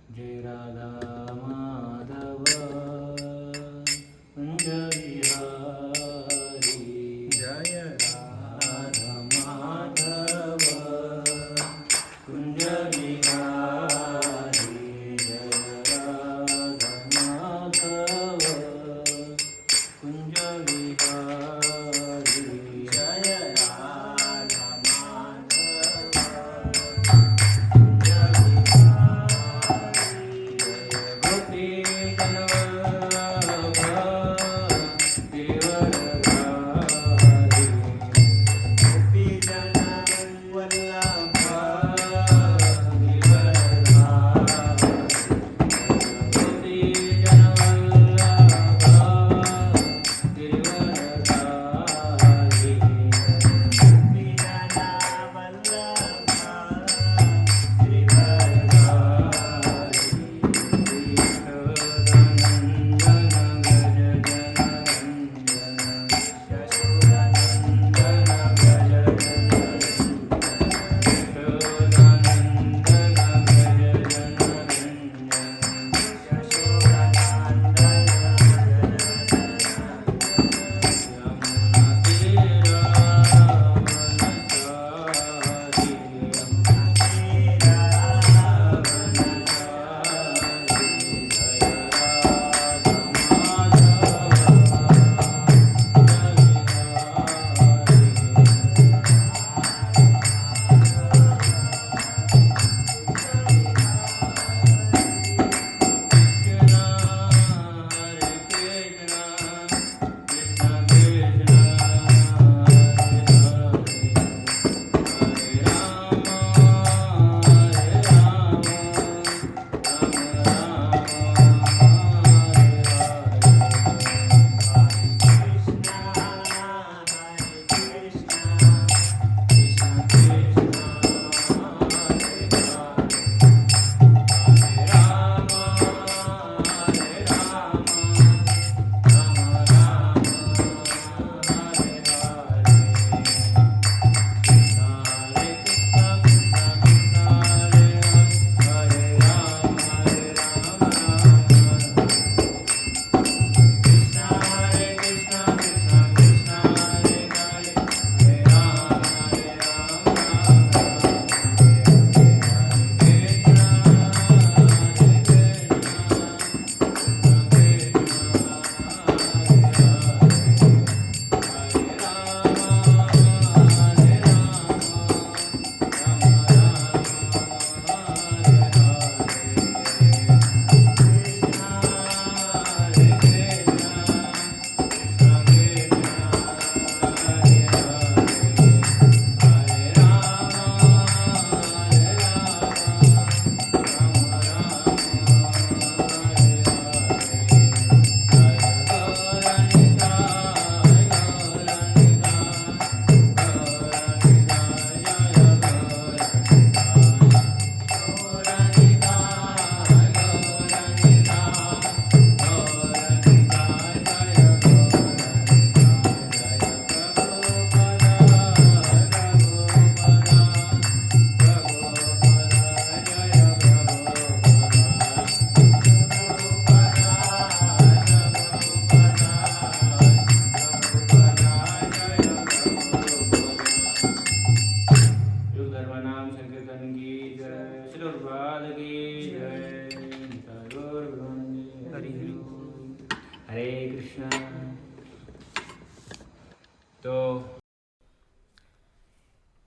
जय राधा माधव कुंज बिहारी जय राधा माधव कुंज बिहारी जय राधा माधव कुंज बिहारी जय राधा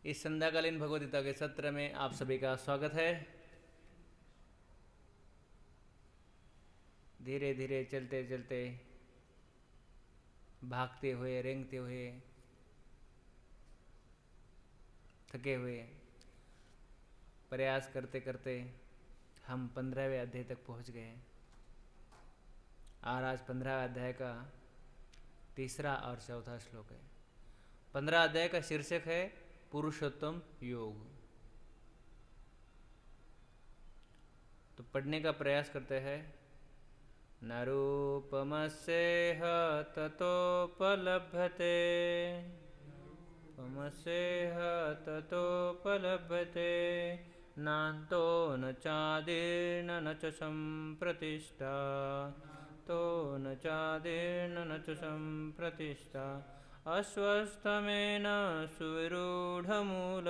इस संध्याकालीन भगवद्गीता के सत्र में आप सभी का स्वागत है। धीरे धीरे चलते चलते, भागते हुए, रेंगते हुए, थके हुए, प्रयास करते करते हम 15वें अध्याय तक पहुंच गए और आज 15वें अध्याय का तीसरा और चौथा श्लोक है। 15 अध्याय का शीर्षक है पुरुषोत्तम योग। तो पढ़ने का प्रयास करते हैं। न रूपमस्येह ततोपलभ्यते, पमस्येह ततोपलभ्यते, नान्तो न चादिर्न न च सम्प्रतिष्ठा तो न चादिर्न न च सम्प्रतिष्ठा अस्वस्थमेन सुविरूढमूल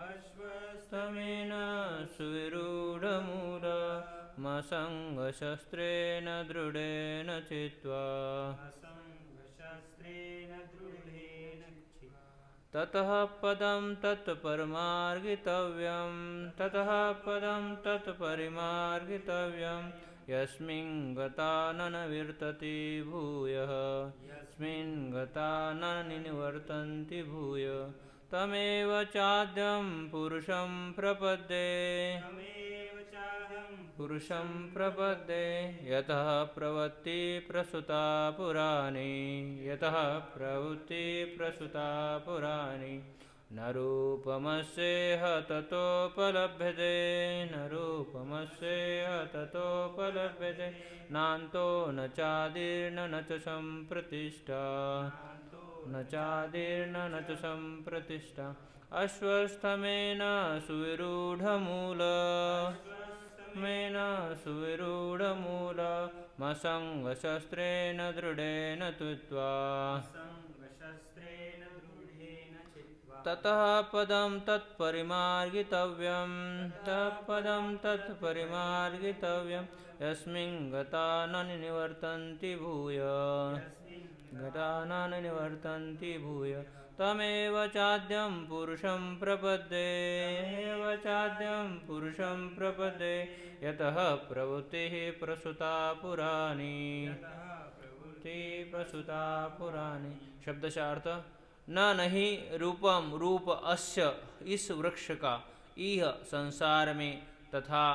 अस्वस्थमेन सुविरूढमूल मसङ्गशस्त्रेण दृढेन चित्वा ततः पदं तत्परिमार्गितव्यं ततः पदं तत्परिमार्गितव्यं यस्मिन् गता न निवर्तन्ति भूयः यस्मिन् गता न निवर्तन्ति भूय तमेव चाद्यं पुरुषं प्रपद्ये यतः प्रवृत्ति प्रसुता पुराणी यतः प्रवृत्ति प्रसुता पुराणी न रूपमस्येह ततोपलभ्यते न रूपमस्येह ततोपलभ्यते नान्तो न चादिर्न न च सम्प्रतिष्ठा न चादिर्न न च सम्प्रतिष्ठा अस्वस्थमेन सुविरूढमूल मेन सुविरूढमूल मसङ्गशस्त्रेण दृढेन तुत्वा ततः पदं तत्परिमार्गितव्यं तत्पदं तत्परिमार्गितव्यं यस्मिन् गता न निवर्तन्ति भूय गता न निवर्तन्ति भूय तमेव चाद्यं पुरुषं प्रपद्ये एव चाद्यं पुरुषं प्रपद्ये यतः प्रवृत्तिः प्रसुता पुराणी प्रसुता पुराणी शब्दशार्थ न नहीं रूपम रूप अस्य इस वृक्ष का इह संसार में तथा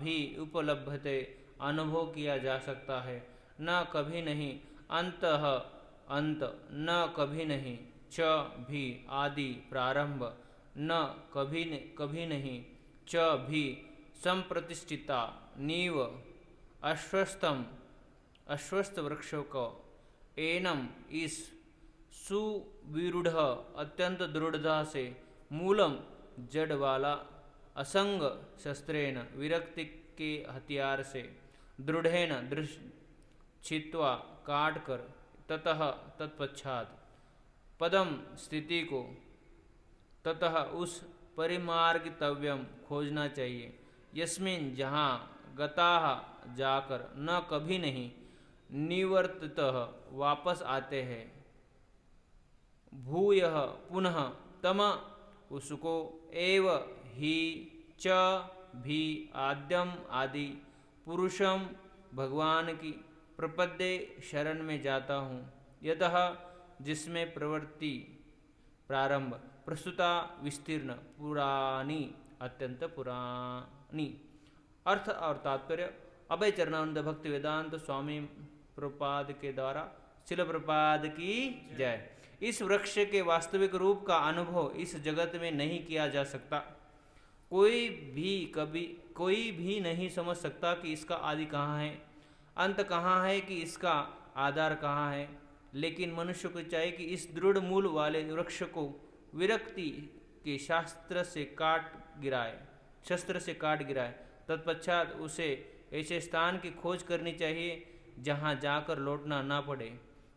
भी उपलब्धते अनुभव किया जा सकता है न कभी नहीं अंत न कभी नहीं च भी आदि प्रारंभ न कभी नहीं च भी संप्रतिष्ठिता नीव अश्वस्थ वृक्षों को एनम इस सुविरूढ़ अत्यंत दृढ़ता से मूलम जड़ वाला असंग शस्त्रेण विरक्ति के हथियार से दृढ़ेन छित्वा काट कर ततः तत्पश्चात पदम स्थिति को ततः उस परिमार्गितव्यम खोजना चाहिए यस्मिन जहाँ गताः जाकर न कभी नहीं निवर्ततः वापस आते हैं भूयः पुनः तम उसको एव ही च भी आद्यम आदि पुरुषम भगवान की प्रपद्ये शरण में जाता हूँ यतः जिसमें प्रवृत्ति प्रारंभ प्रस्तुता विस्तीर्ण पुरानी अत्यंत पुरानी। अर्थ और तात्पर्य अभय चरणानंद भक्ति वेदांत स्वामी प्रपाद के द्वारा शिल प्रपाद की जय। इस वृक्ष के वास्तविक रूप का अनुभव इस जगत में नहीं किया जा सकता। कोई भी नहीं समझ सकता कि इसका आदि कहाँ है, अंत कहाँ है, कि इसका आधार कहाँ है। लेकिन मनुष्य को चाहिए कि इस दृढ़ मूल वाले वृक्ष को विरक्ति के शस्त्र से काट गिराए। तत्पश्चात उसे ऐसे स्थान की खोज करनी चाहिए जहाँ जाकर लौटना ना पड़े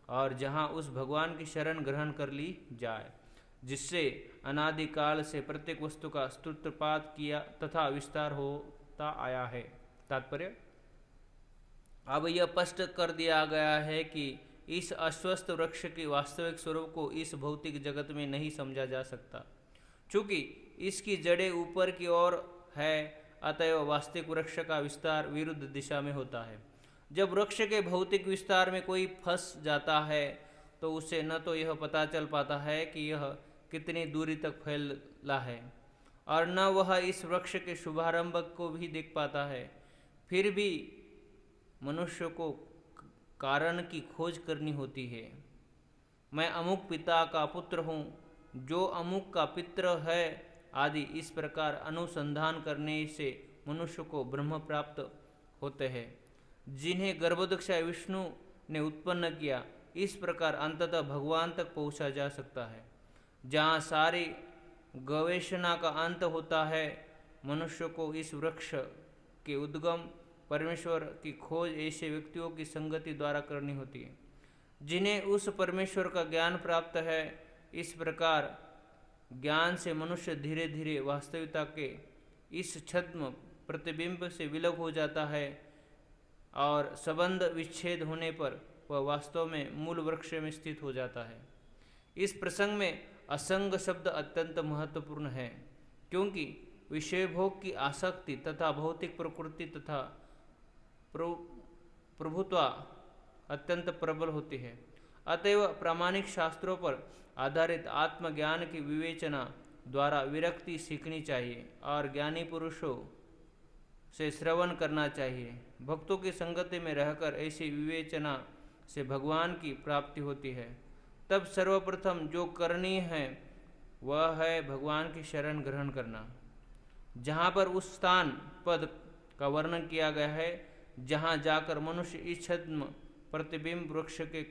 और जहाँ उस भगवान की शरण ग्रहण कर ली जाए जिससे अनादिकाल से प्रत्येक वस्तु का सूत्रपात किया तथा विस्तार होता आया है। तात्पर्य अब यह स्पष्ट कर दिया गया है कि इस अस्वस्थ वृक्ष के वास्तविक स्वरूप को इस भौतिक जगत में नहीं समझा जा सकता। चूँकि इसकी जड़ें ऊपर की ओर है, अतएव वास्तविक वृक्ष का विस्तार विरुद्ध दिशा में होता है। जब वृक्ष के भौतिक विस्तार में कोई फंस जाता है तो उसे न तो यह पता चल पाता है कि यह कितनी दूरी तक फैला है और न वह इस वृक्ष के शुभारंभ को भी देख पाता है। फिर भी मनुष्य को कारण की खोज करनी होती है। मैं अमुक पिता का पुत्र हूँ, जो अमुक का पितृ है आदि। इस प्रकार अनुसंधान करने से मनुष्य को ब्रह्म प्राप्त होते हैं, जिन्हें गर्भोदक्षा विष्णु ने उत्पन्न किया। इस प्रकार अंततः भगवान तक पहुँचा जा सकता है, जहाँ सारी गवेषणा का अंत होता है। मनुष्य को इस वृक्ष के उद्गम परमेश्वर की खोज ऐसे व्यक्तियों की संगति द्वारा करनी होती है जिन्हें उस परमेश्वर का ज्ञान प्राप्त है। इस प्रकार ज्ञान से मनुष्य धीरे धीरे वास्तविकता के इस छद्म प्रतिबिंब से विलग हो जाता है और संबंध विच्छेद होने पर वह वास्तव में मूल वृक्ष में स्थित हो जाता है। इस प्रसंग में असंग शब्द अत्यंत महत्वपूर्ण है क्योंकि विषय भोग की आसक्ति तथा भौतिक प्रकृति तथा प्रभुत्व अत्यंत प्रबल होती है। अतएव प्रामाणिक शास्त्रों पर आधारित आत्मज्ञान की विवेचना द्वारा विरक्ति सीखनी चाहिए और ज्ञानी पुरुषों से श्रवण करना चाहिए। भक्तों की संगति में रहकर ऐसी विवेचना से भगवान की प्राप्ति होती है। तब सर्वप्रथम जो करनी है वह है भगवान की शरण ग्रहण करना। जहाँ पर उस स्थान पद का वर्णन किया गया है जहाँ जाकर मनुष्य इस छद्म प्रतिबिंब वृक्ष के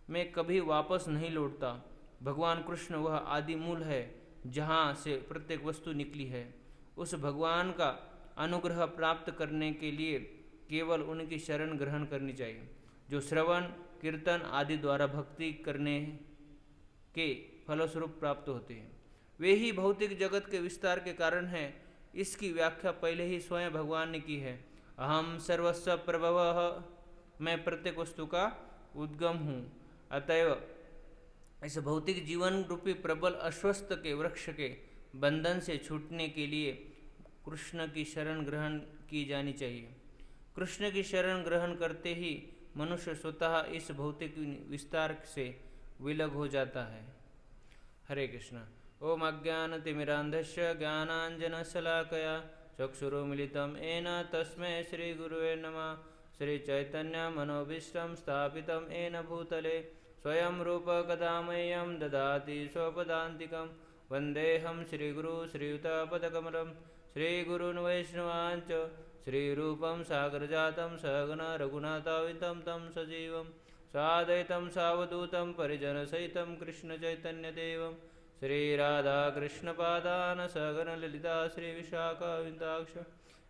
में कभी वापस नहीं लौटता। भगवान कृष्ण वह आदि मूल है जहाँ से प्रत्येक वस्तु निकली है। उस भगवान का अनुग्रह प्राप्त करने के लिए केवल उनकी शरण ग्रहण करनी चाहिए जो श्रवण कीर्तन आदि द्वारा भक्ति करने के फलस्वरूप प्राप्त होते हैं। वे ही भौतिक जगत के विस्तार के कारण हैं। इसकी व्याख्या पहले ही स्वयं भगवान ने की है। अहम सर्वस्व प्रभवः, मैं प्रत्येक वस्तु का उद्गम हूँ। अतएव इस भौतिक जीवन रूपी प्रबल अस्वस्थ के वृक्ष के बंधन से छूटने के लिए कृष्ण की शरण ग्रहण की जानी चाहिए। कृष्ण की शरण ग्रहण करते ही मनुष्य स्वतः इस भौतिक विस्तार से विलग हो जाता है। हरे कृष्ण। ओम अज्ञानतिमिरान्धस्य ज्ञानाञ्जनशलाकया चक्षुरुमिलितं येन तस्मै श्रीगुरुवे नमः। श्रीचैतन्यमनोभीष्टं स्थापितं येन भूतले स्वयं रूप कदा मह्यं ददाति स्वपदान्तिकं। वन्देऽहं श्रीगुरु श्रीयुतपदकमलं श्रीगुरून् वैष्णवांश्च श्रीरूपं सागरजातं सहगण रघुनाथावितं तं सजीवं साद्वैतं सावधूतं परिजनसहितं कृष्णचैतन्यदेवं श्रीराधाकृष्णपादान् सहगण ललिता श्रीविशाखाविन्दाक्ष।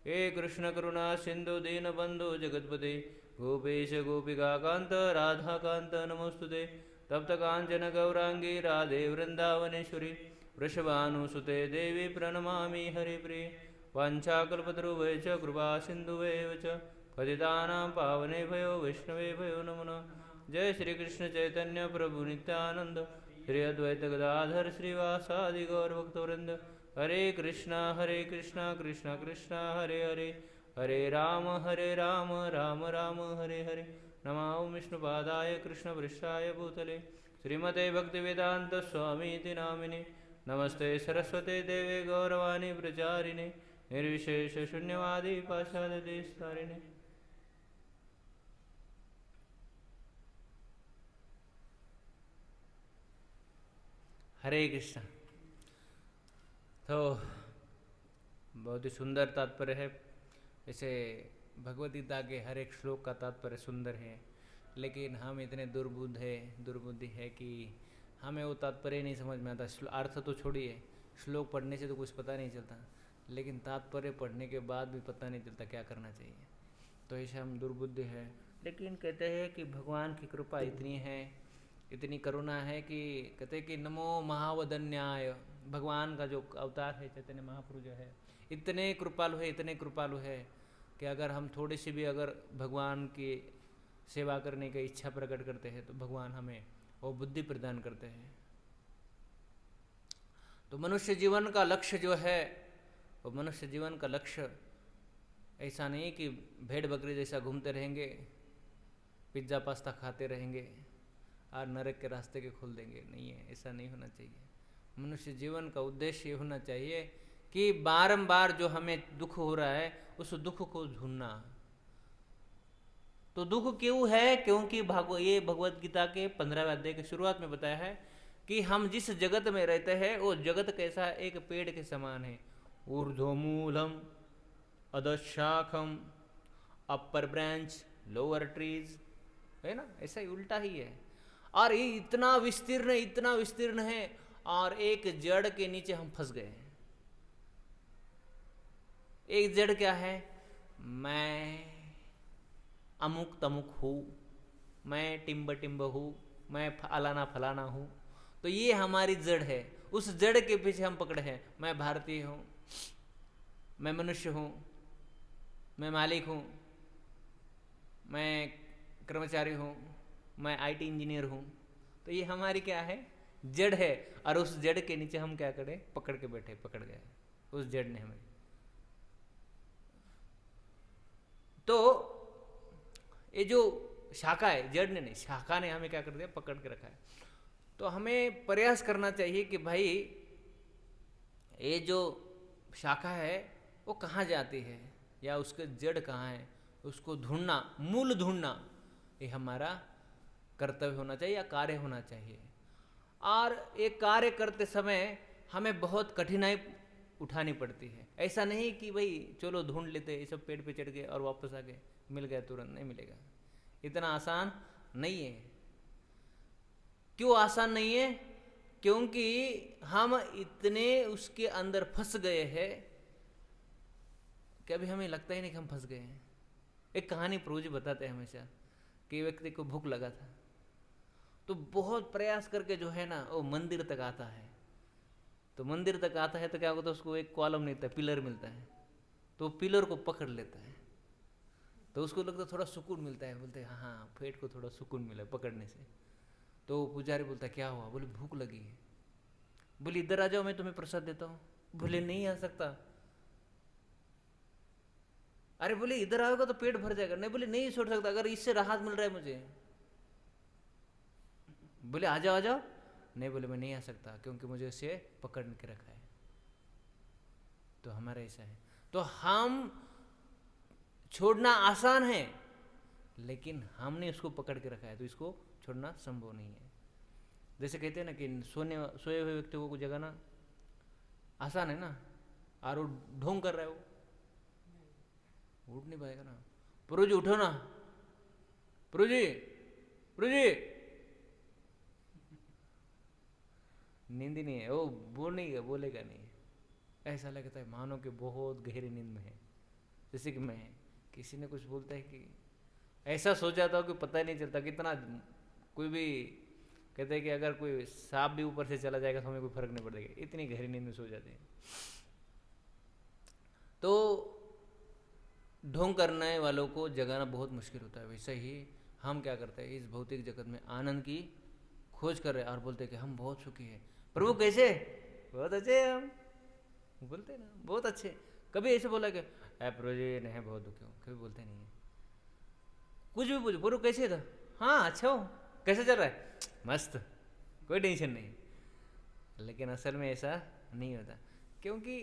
हे कृष्ण करुणा सिंधु दीनबंधु जगतपते गोपेश गोपिकाकांत राधाकांत नमोस्तुते। तप्त कांचन गौरांगी राधे वृंदावनेश्वरी वृषभानुसुते देवी प्रणमामि हरिप्रिये। वाञ्छाकल्पतरुभ्यश्च कृपा सिन्धुभ्येव च पतितानां पावनेभ्यो वैष्णवेभ्यो नमो नमः। जय श्री कृष्ण चैतन्य प्रभु नित्यानंद श्री अद्वैत गदाधर श्रीवासादि गौरभक्तवृंद। हरे कृष्णा कृष्णा कृष्णा हरे हरे हरे राम राम राम हरे हरे। नमो विष्णुपादाय कृष्णपृष्ठाय भूतले श्रीमते भक्तिवेदांत स्वामीति नामिने। नमस्ते सरस्वते देवे गौरवाणी प्रचारिणे निर्विशेष शून्यवादी पाशादेशतारिणे। हरे कृष्ण। तो बहुत ही सुंदर तात्पर्य है। ऐसे भगवद गीता के हर एक श्लोक का तात्पर्य सुंदर है, लेकिन हम इतने दुर्बुद्धि है कि हमें वो तात्पर्य नहीं समझ में आता। अर्थ तो छोड़िए, श्लोक पढ़ने से तो कुछ पता नहीं चलता, लेकिन तात्पर्य पढ़ने के बाद भी पता नहीं चलता क्या करना चाहिए। तो ऐसे हम दुर्बुद्धि है। लेकिन कहते हैं कि भगवान की कृपा इतनी है, इतनी करुणा है कि कहते हैं कि नमो महावदन्याय। भगवान का जो अवतार है चैतन्य महाप्रभु जो है इतने कृपालु है कि अगर हम थोड़ी सी भी अगर भगवान की सेवा करने की इच्छा प्रकट करते हैं तो भगवान हमें वो बुद्धि प्रदान करते हैं। तो मनुष्य जीवन का लक्ष्य जो है, वो मनुष्य जीवन का लक्ष्य ऐसा नहीं कि भेड़ बकरी जैसा घूमते रहेंगे, पिज्ज़ा पास्ता खाते रहेंगे और नरक के रास्ते के खोल देंगे। नहीं है, ऐसा नहीं होना चाहिए। मनुष्य जीवन का उद्देश्य ये होना चाहिए कि बारंबार जो हमें दुख हो रहा है उस दुख को ढूंढना। तो दुख क्यों है? क्योंकि ये भगवत गीता के 15वें अध्याय की शुरुआत में बताया है कि हम जिस जगत में रहते हैं वो जगत कैसा है, एक पेड़ के समान है। ऊर्ध्वमूलम अधशाखम, अपर ब्रांच लोअर ट्रीज, है ना, ऐसा ही उल्टा ही है। और ये इतना विस्तीर्ण है और एक जड़ के नीचे हम फंस गए हैं। एक जड़ क्या है? मैं अमुक तमुक हूँ, मैं टिम्ब टिम्ब हूँ, मैं फलाना फलाना हूँ। तो ये हमारी जड़ है। उस जड़ के पीछे हम पकड़े हैं। मैं भारतीय हूँ, मैं मनुष्य हूँ, मैं मालिक हूँ, मैं कर्मचारी हूँ, मैं आईटी इंजीनियर हूँ। तो ये हमारी क्या है? जड़ है। और उस जड़ के नीचे हम क्या करें? पकड़ के बैठे, पकड़ गए उस जड़ ने हमें। तो ये जो शाखा है, जड़ ने नहीं, शाखा ने हमें क्या कर दिया? पकड़ के रखा है। तो हमें प्रयास करना चाहिए कि भाई ये जो शाखा है वो कहाँ जाती है, या उसके जड़ कहाँ है, उसको ढूंढना, मूल ढूंढना, ये हमारा कर्तव्य होना चाहिए या कार्य होना चाहिए। और एक कार्य करते समय हमें बहुत कठिनाई उठानी पड़ती है। ऐसा नहीं कि भाई चलो ढूंढ लेते, ये सब पेड़ पे चढ़ गए और वापस आ गए, मिल गया तुरंत, नहीं मिलेगा। इतना आसान नहीं है। क्यों आसान नहीं है? क्योंकि हम इतने उसके अंदर फंस गए हैं कि अभी हमें लगता ही नहीं कि हम फंस गए हैं। एक कहानी प्रभु जी बताते हैं हमेशा कि व्यक्ति को भूख लगा था, तो बहुत प्रयास करके जो है ना वो मंदिर तक आता है। तो मंदिर तक आता है तो क्या होता है, उसको एक कॉलम मिलता है, पिलर मिलता है। तो पिलर को पकड़ लेता है, तो उसको लगता है थोड़ा सुकून मिलता है। बोलते हैं हाँ, पेट को थोड़ा सुकून मिला पकड़ने से। तो पुजारी बोलता है क्या हुआ? बोले भूख लगी है। बोले इधर आ जाओ, मैं तुम्हें प्रसाद देता हूँ। बोले नहीं आ सकता। अरे बोले इधर आओगे तो पेट भर जाएगा। नहीं, बोले नहीं छोड़ सकता, अगर इससे राहत मिल रहा है मुझे। बोले आ जाओ आ जाओ। नहीं, बोले मैं नहीं आ सकता क्योंकि मुझे उसे पकड़ के रखा है। तो हमारा ऐसा है। तो हम छोड़ना आसान है, लेकिन हमने उसको पकड़ के रखा है, तो इसको छोड़ना संभव नहीं है। जैसे कहते हैं ना कि सोए हुए व्यक्ति को जगाना आसान है ना, और वो ढोंग कर रहा है, वो उठ नहीं पाएगा ना। प्रभु जी उठो ना, प्रभु जी, प्रभु जी, नींद ही नहीं है, वो बोलेगा नहीं। ऐसा लगता है मानो कि बहुत गहरी नींद में है। जैसे कि मैं, किसी ने कुछ बोलता है कि ऐसा सो जाता हो कि पता ही नहीं चलता कितना। कोई भी कहते हैं कि अगर कोई सांप भी ऊपर से चला जाएगा तो हमें कोई फर्क नहीं पड़ेगा, इतनी गहरी नींद में सो जाते हैं। तो ढोंग करने वालों को जगाना बहुत मुश्किल होता है। वैसे ही हम क्या करते हैं, इस भौतिक जगत में आनंद की खोज कर रहे हैं और बोलते हैं कि हम बहुत सुखी हैं। प्रभु कैसे? बहुत अच्छे हैं हम, बोलते हैं ना, बहुत अच्छे। कभी ऐसे बोला कि प्रभु जी नहीं बहुत दुखी हूँ, कभी बोलते नहीं है। कुछ भी पूछो, प्रभु कैसे था? हाँ अच्छा हो, कैसे चल रहा है? मस्त, कोई टेंशन नहीं। लेकिन असल में ऐसा नहीं होता, क्योंकि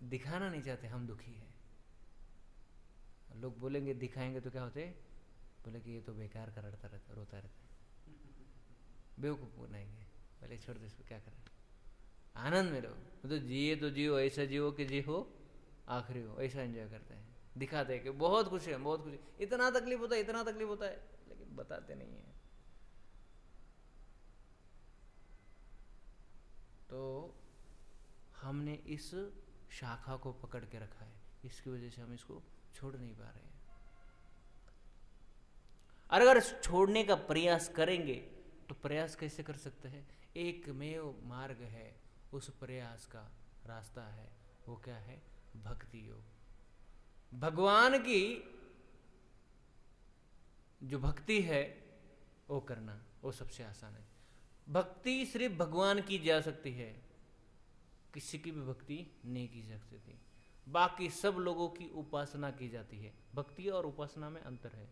दिखाना नहीं चाहते हम दुखी है। लोग बोलेंगे दिखाएंगे तो क्या होते, बोले कि ये तो बेकार का रोता रहता है, बेवकूफ़ बनाएंगे। बोले छोड़ दो इसको, क्या करें, आनंद में रहो। तो जियो, ऐसा जियो कि जी हो आखिरी हो, ऐसा एंजॉय करते हैं। दिखाते हैं कि बहुत खुश है, बहुत खुश है, इतना तकलीफ होता है, इतना तकलीफ होता है, लेकिन बताते नहीं है। तो हमने इस शाखा को पकड़ के रखा है, इसकी वजह से हम इसको छोड़ नहीं पा रहे हैं। और अगर छोड़ने का प्रयास करेंगे तो प्रयास कैसे कर सकते हैं? एकमेव मार्ग है, उस प्रयास का रास्ता है, वो क्या है? भक्ति योग। भगवान की जो भक्ति है वो करना, वो सबसे आसान है। भक्ति सिर्फ भगवान की जा सकती है, किसी की भी भक्ति नहीं की जा सकती। बाकी सब लोगों की उपासना की जाती है। भक्ति और उपासना में अंतर है।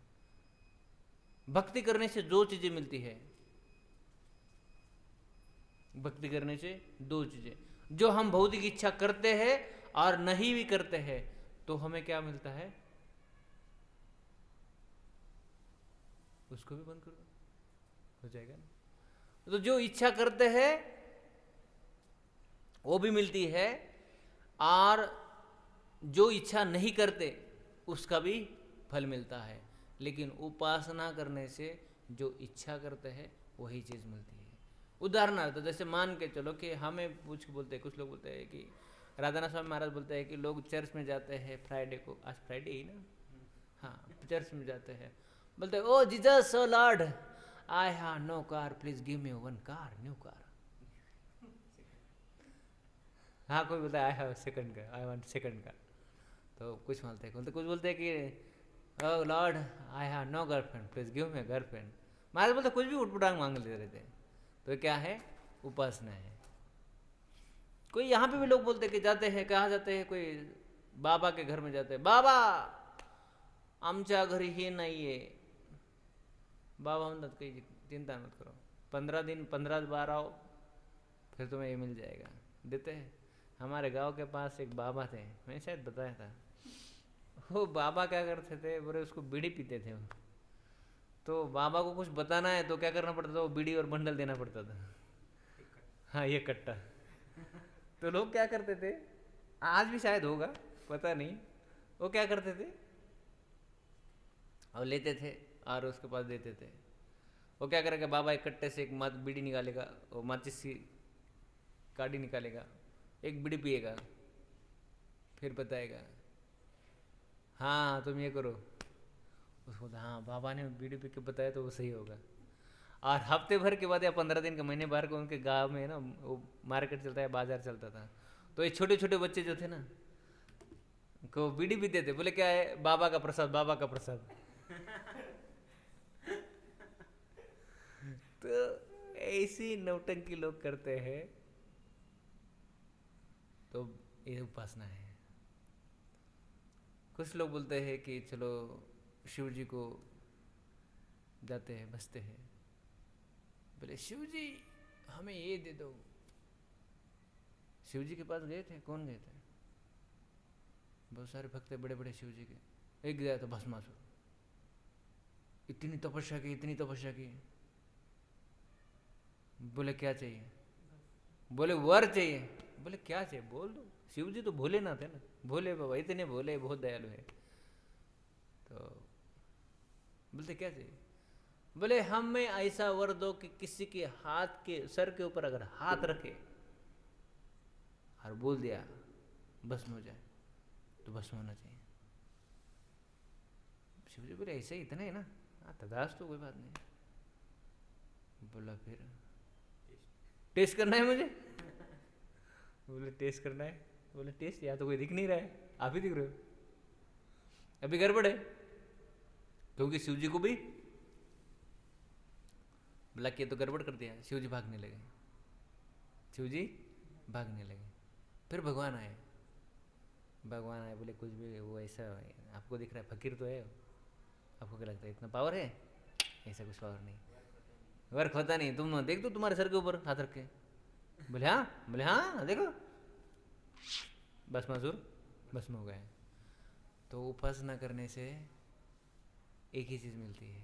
भक्ति करने से दो चीजें मिलती है। भक्ति करने से दो चीजें, जो हम भौतिक इच्छा करते हैं और नहीं भी करते हैं तो हमें क्या मिलता है, उसको भी बंद कर दो, हो जाएगा ना। तो जो इच्छा करते हैं वो भी मिलती है, और जो इच्छा नहीं करते उसका भी फल मिलता है। लेकिन उपासना करने से जो इच्छा करते हैं वही चीज़ मिलती है। उदाहरणार्थ जैसे मान के चलो कि हमें पूछ के बोलते हैं, कुछ लोग बोलते हैं कि राधानाथ स्वामी महाराज बोलते हैं कि लोग चर्च में जाते हैं फ्राइडे को, आज फ्राइडे ही ना, हाँ चर्च में जाते हैं, बोलते हैं oh Jesus oh Lord I have no car please give me one car, new car. हाँ कोई बोलता है I have second car, I want second car. तो कुछ बोलते हैं, कुछ बोलते हैं कि oh Lord I have no girlfriend please give me girlfriend. महाराज बोलते कुछ भी उठपटांग मांग लेते रहते हैं। तो क्या है? उपासना है। कोई यहाँ पे भी लोग बोलते हैं कि जाते हैं, कहाँ जाते हैं, कोई बाबा के घर में जाते हैं, बाबा आमच्या घरी हे नाहीये, बाबा म्हणतात काही चिंता मत करो, 15 दिन 15 बार आओ फिर तुम्हें ये मिल जाएगा, देते हैं। हमारे गांव के पास एक बाबा थे, मैंने शायद बताया था, वो बाबा क्या करते थे, बोले उसको बीड़ी पीते थे वो। तो बाबा को कुछ बताना है तो क्या करना पड़ता था, वो बीड़ी और बंडल देना पड़ता था, हाँ ये कट्टा। तो लोग क्या करते थे, आज भी शायद होगा पता नहीं, वो क्या करते थे और लेते थे और उसके पास देते थे। वो क्या करेगा, बाबा एक कट्टे से एक बीड़ी निकालेगा, वो माचिस की काड़ी निकालेगा, एक बीड़ी पिएगा, फिर बताएगा हाँ तुम ये करो। उसको हाँ बाबा ने बीड़ी पी के बताया तो वो सही होगा। और हफ्ते भर के बाद या 15 दिन के महीने भर को उनके गांव में ना वो मार्केट चलता है, बाजार चलता था, तो ये छोटे छोटे बच्चे जो थे ना को बीड़ी पीते थे, बोले क्या है, बाबा का प्रसाद, बाबा का प्रसाद। तो ऐसी नौटंकी लोग करते हैं, तो ये उपासना है। कुछ लोग बोलते हैं कि चलो शिव जी को जाते हैं, बसते हैं, बोले शिव जी हमें ये दे दो। शिव जी के पास गए थे, कौन गए थे, बहुत सारे भक्त बड़े बड़े शिव जी के। एक गया तो भस्मासुर, इतनी तपस्या की, इतनी तपस्या की, बोले क्या चाहिए, बोले वर चाहिए, बोले क्या चाहिए बोल दो। शिव जी तो भोले ना थे ना, भोले बाबा इतने भोले, बहुत दयालु है। तो बोलते क्या चाहिए, बोले हमें ऐसा वर दो कि किसी के हाथ के सर के ऊपर अगर हाथ रखे और बोल दिया भस्म हो जाए तो भस्म होना चाहिए। शिव जी बोले ऐसे ही इतना है ना, हाँ तदास तो कोई बात नहीं। बोला फिर टेस्ट करना है मुझे, बोले टेस्ट करना है, बोले टेस्ट, या तो कोई दिख नहीं रहा है, आप ही दिख रहे हो, अभी गड़बड़ है। क्योंकि शिव जी को भी बोला कि तो गड़बड़ कर दिया, शिव जी भागने लगे, शिव जी भागने लगे। फिर भगवान आए, भगवान आए, बोले कुछ भी वो ऐसा आपको दिख रहा है, फकीर तो है, आपको क्या लगता है इतना पावर है, ऐसा कुछ पावर नहीं, वर्क होता नहीं, तुम देख दो तुम्हारे सर के ऊपर हाथ रख के। बोले हाँ देखो, भस्मासुर भस्म हो गए। तो उपासना करने से एक ही चीज मिलती है,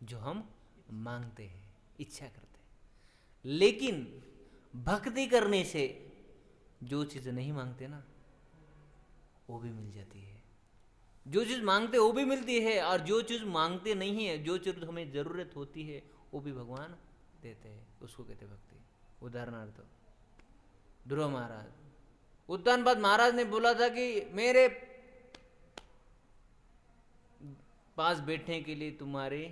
जो हम मांगते हैं, इच्छा करते हैं। लेकिन भक्ति करने से जो चीज नहीं मांगते ना वो भी मिल जाती है, जो चीज मांगते वो भी मिलती है, और जो चीज मांगते नहीं है, जो चीज हमें जरूरत होती है वो भी भगवान देते हैं, उसको कहते भक्ति। उदाहरणार्थ ध्रुव महाराज, उत्तानपाद महाराज ने बोला था कि मेरे पास बैठने के लिए तुम्हारी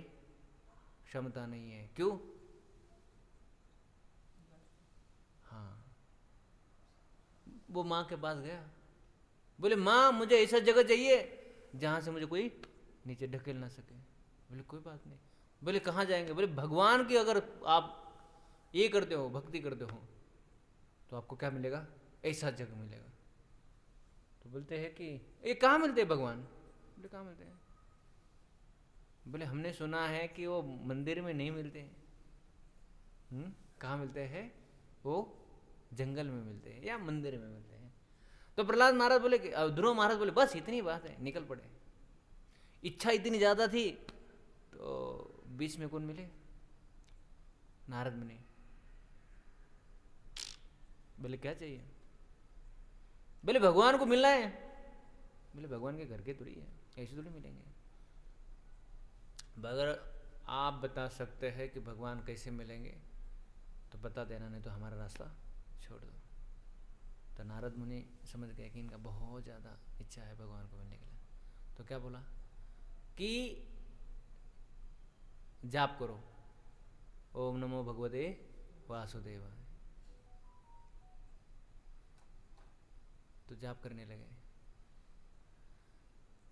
क्षमता नहीं है, क्यों? हाँ, वो माँ के पास गया, बोले माँ मुझे ऐसा जगह चाहिए जहां से मुझे कोई नीचे ढकेल ना सके। बोले कोई बात नहीं। बोले कहाँ जाएंगे? बोले भगवान की अगर आप ये करते हो, भक्ति करते हो, तो आपको क्या मिलेगा? ऐसा जगह मिलेगा। तो बोलते हैं कि ये कहाँ मिलते हैं भगवान? बोले कहाँ मिलते हैं? बोले हमने सुना है कि वो मंदिर में नहीं मिलते हैं। कहाँ मिलते हैं? वो जंगल में मिलते हैं या मंदिर में मिलते हैं। तो प्रहलाद महाराज बोले, ध्रुव महाराज बोले बस इतनी बात है, निकल पड़े। इच्छा इतनी ज्यादा थी, तो बीच में कौन मिले? नारद मुनि। बोले क्या चाहिए? बोले भगवान को मिलना है। बोले भगवान के घर के थोड़ी है, ऐसे थोड़ी मिलेंगे। अगर आप बता सकते हैं कि भगवान कैसे मिलेंगे तो बता देना, नहीं तो हमारा रास्ता छोड़ दो। तो नारद मुनि समझ गए कि इनका बहुत ज़्यादा इच्छा है भगवान को मिलने के लिए। तो क्या बोला कि जाप करो, ओम नमो भगवते वासुदेवाय। तो जाप करने लगे।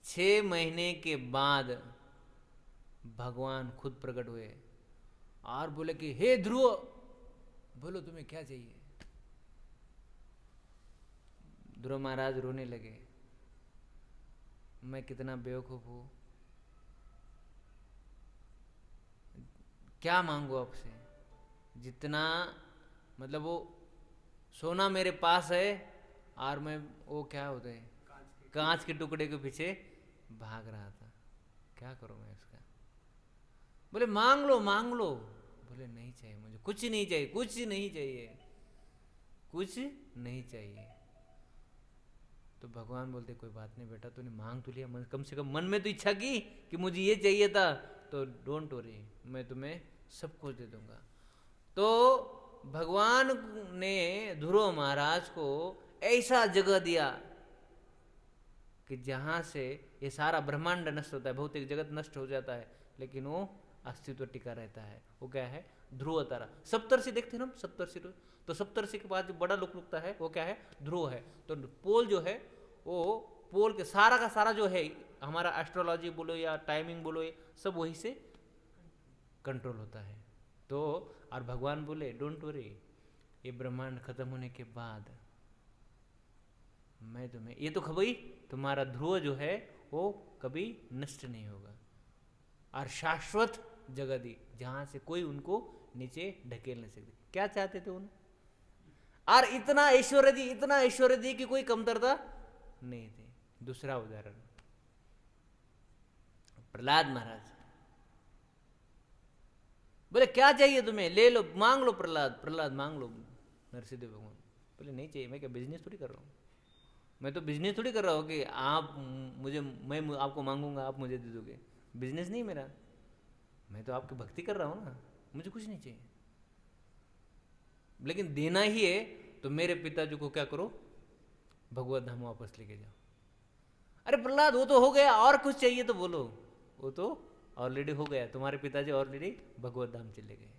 6 महीने के बाद भगवान खुद प्रकट हुए और बोले कि हे ध्रुव, बोलो तुम्हें क्या चाहिए। ध्रुव महाराज रोने लगे, मैं कितना बेवकूफ हूं, क्या मांगू आपसे। जितना मतलब वो सोना मेरे पास है और मैं वो क्या होते हैं कांच के टुकड़े के पीछे भाग रहा था, क्या करूं मैं उसका। बोले मांग लो मांग लो। बोले नहीं चाहिए मुझे, कुछ नहीं चाहिए, कुछ नहीं चाहिए, कुछ नहीं चाहिए। तो भगवान बोलते कोई बात नहीं बेटा, तूने मांग तो लिया, कम से कम मन में तो इच्छा की कि मुझे ये चाहिए था, तो डोंट वरी, मैं तुम्हें सब कुछ दे दूंगा। तो भगवान ने ध्रुव महाराज को ऐसा जगह दिया कि जहां से ये सारा ब्रह्मांड नष्ट होता है, भौतिक जगत नष्ट हो जाता है, लेकिन वो अस्तित्व टिका रहता है। वो क्या है? ध्रुव तारा। सप्तर्षि देखते हैं ना, सप्तर्षि। तो सप्तर्षि के बाद जो बड़ा लोक रुकता है वो क्या है? ध्रुव है। तो पोल जो है वो पोल के सारा का सारा जो है हमारा एस्ट्रोलॉजी बोलो या टाइमिंग बोलो, ये सब वही से कंट्रोल होता है। तो और भगवान बोले डोंट वरी, ये ब्रह्मांड खत्म होने के बाद मैं तुम्हें, ये तो खबई तुम्हारा ध्रुव जो है वो कभी नष्ट नहीं होगा और शाश्वत जगह दी जहां से कोई उनको नीचे ढकेल नहीं सकते। क्या चाहते थे उन्होंने? और इतना ऐश्वर्य दी, इतना ऐश्वर्य दी कि कोई कमतरता नहीं थी। दूसरा उदाहरण प्रहलाद महाराज बोले क्या चाहिए तुम्हें, ले लो, मांग लो। प्रहलाद मांग लो। नरसिंह भगवान बोले नहीं चाहिए, मैं क्या बिजनेस थोड़ी कर रहा हूँ, मैं तो बिजनेस थोड़ी कर रहा हूँ कि आप मुझे, मैं आपको मांगूंगा आप मुझे दे दोगे। बिजनेस नहीं मेरा, मैं तो आपकी भक्ति कर रहा हूँ ना, मुझे कुछ नहीं चाहिए। लेकिन देना ही है तो मेरे पिताजी को क्या करो, भगवत धाम वापस लेके जाओ। अरे प्रहलाद वो तो हो गया, और कुछ चाहिए तो बोलो। वो तो ऑलरेडी हो गया, तुम्हारे पिताजी ऑलरेडी भगवत धाम चले गए।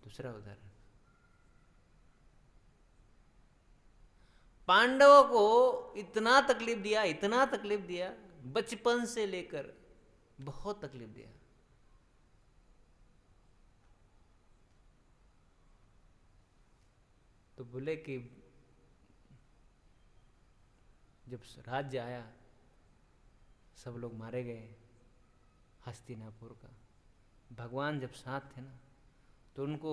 दूसरा उदाहरण, पांडवों को इतना तकलीफ दिया, इतना तकलीफ दिया, बचपन से लेकर बहुत तकलीफ दिया। तो बोले कि जब राज्य आया सब लोग मारे गए हस्तिनापुर का। भगवान जब साथ थे ना तो उनको